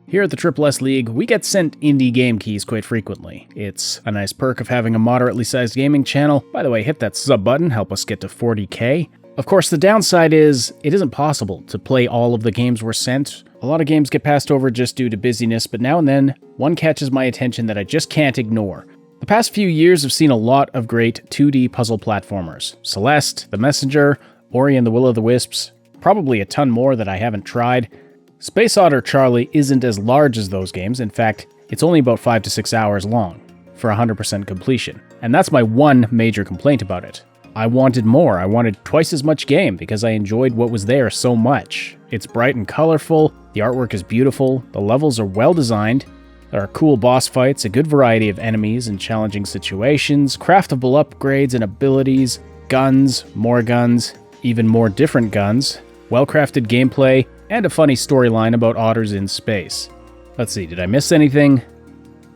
Here at the S League, we get sent indie game keys quite frequently. It's a nice perk of having a moderately sized gaming channel. By the way, hit that sub button, help us get to 40k. Of course, the downside is, it isn't possible to play all of the games we're sent. A lot of games get passed over just due to busyness, but now and then, one catches my attention that I just can't ignore. The past few years have seen a lot of great 2D puzzle platformers. Celeste, The Messenger, Ori and the Will of the Wisps, probably a ton more that I haven't tried. Space Otter Charlie isn't as large as those games. In fact, it's only about 5 to 6 hours long for 100% completion. And that's my one major complaint about it. I wanted more. I wanted twice as much game because I enjoyed what was there so much. It's bright and colorful, the artwork is beautiful, the levels are well designed, there are cool boss fights, a good variety of enemies and challenging situations, craftable upgrades and abilities, guns, more guns, even more different guns, well-crafted gameplay, and a funny storyline about otters in space. Let's see, did I miss anything?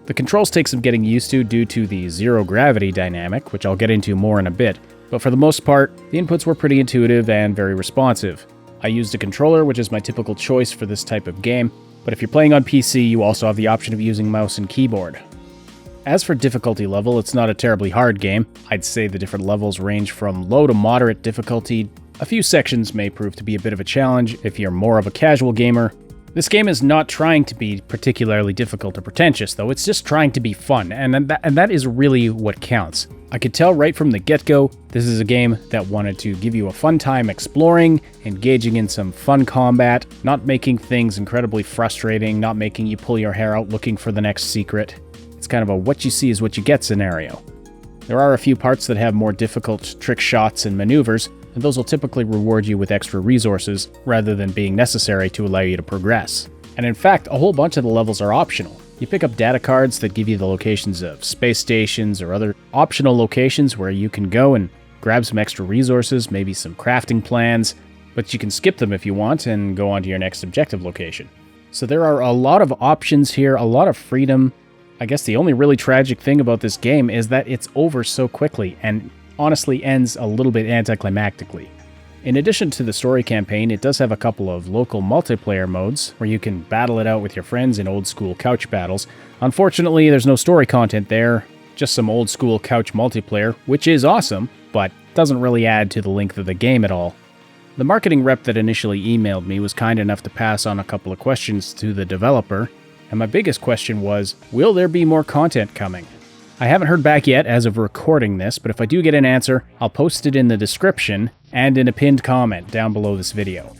The controls take some getting used to due to the zero-gravity dynamic, which I'll get into more in a bit, but for the most part, the inputs were pretty intuitive and very responsive. I used a controller, which is my typical choice for this type of game, but if you're playing on PC, you also have the option of using mouse and keyboard. As for difficulty level, it's not a terribly hard game. I'd say the different levels range from low to moderate difficulty. A few sections may prove to be a bit of a challenge if you're more of a casual gamer. This game is not trying to be particularly difficult or pretentious, though. It's just trying to be fun, and that is really what counts. I could tell right from the get-go, this is a game that wanted to give you a fun time exploring, engaging in some fun combat, not making things incredibly frustrating, not making you pull your hair out looking for the next secret. It's kind of a what you see is what you get scenario. There are a few parts that have more difficult trick shots and maneuvers, and those will typically reward you with extra resources rather than being necessary to allow you to progress. And in fact, a whole bunch of the levels are optional. You pick up data cards that give you the locations of space stations or other optional locations where you can go and grab some extra resources, maybe some crafting plans, but you can skip them if you want and go on to your next objective location. So there are a lot of options here, a lot of freedom. I guess the only really tragic thing about this game is that it's over so quickly and honestly ends a little bit anticlimactically. In addition to the story campaign, it does have a couple of local multiplayer modes where you can battle it out with your friends in old school couch battles. Unfortunately, there's no story content there, just some old school couch multiplayer, which is awesome, but doesn't really add to the length of the game at all. The marketing rep that initially emailed me was kind enough to pass on a couple of questions to the developer, and my biggest question was, will there be more content coming? I haven't heard back yet as of recording this, but if I do get an answer, I'll post it in the description and in a pinned comment down below this video.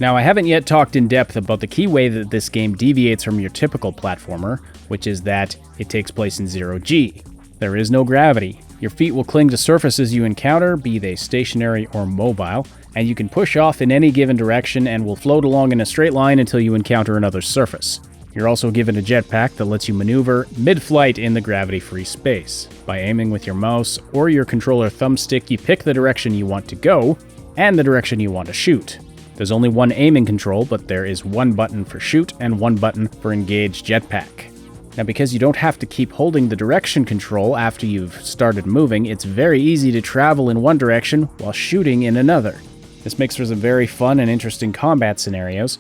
Now, I haven't yet talked in depth about the key way that this game deviates from your typical platformer, which is that it takes place in 0G. There is no gravity. Your feet will cling to surfaces you encounter, be they stationary or mobile, and you can push off in any given direction and will float along in a straight line until you encounter another surface. You're also given a jetpack that lets you maneuver mid-flight in the gravity-free space. By aiming with your mouse or your controller thumbstick, you pick the direction you want to go and the direction you want to shoot. There's only one aiming control, but there is one button for shoot and one button for engage jetpack. Now, because you don't have to keep holding the direction control after you've started moving, it's very easy to travel in one direction while shooting in another. This makes for some very fun and interesting combat scenarios.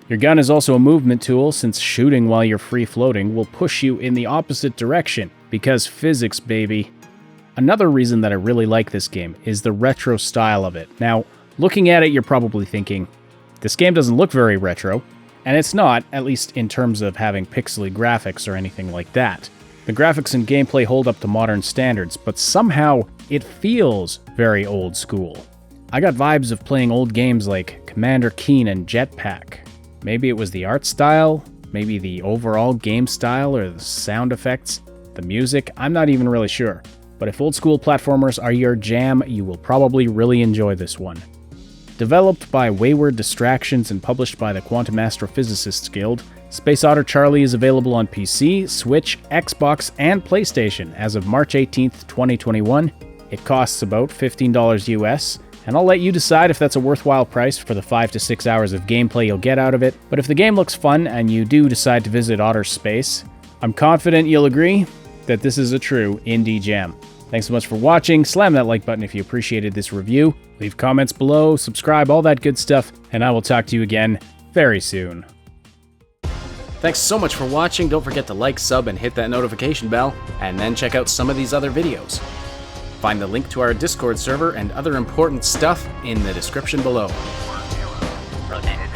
Your gun is also a movement tool, since shooting while you're free floating will push you in the opposite direction, because physics, baby. Another reason that I really like this game is the retro style of it. Now, looking at it, you're probably thinking, this game doesn't look very retro, and it's not, at least in terms of having pixely graphics or anything like that. The graphics and gameplay hold up to modern standards, but somehow it feels very old school. I got vibes of playing old games like Commander Keen and Jetpack. Maybe it was the art style, maybe the overall game style or the sound effects, the music, I'm not even really sure. But if old school platformers are your jam, you will probably really enjoy this one. Developed by Wayward Distractions and published by the Quantum Astrophysicists Guild, Space Otter Charlie is available on PC, Switch, Xbox, and PlayStation as of March 18th, 2021. It costs about $15 US, and I'll let you decide if that's a worthwhile price for the 5 to 6 hours of gameplay you'll get out of it. But if the game looks fun and you do decide to visit Otter's space, I'm confident you'll agree that this is a true indie gem. Thanks so much for watching. Slam that like button if you appreciated this review. Leave comments below, subscribe, all that good stuff, and I will talk to you again very soon. Thanks so much for watching. Don't forget to like, sub, and hit that notification bell, and then check out some of these other videos. Find the link to our Discord server and other important stuff in the description below. Rotate.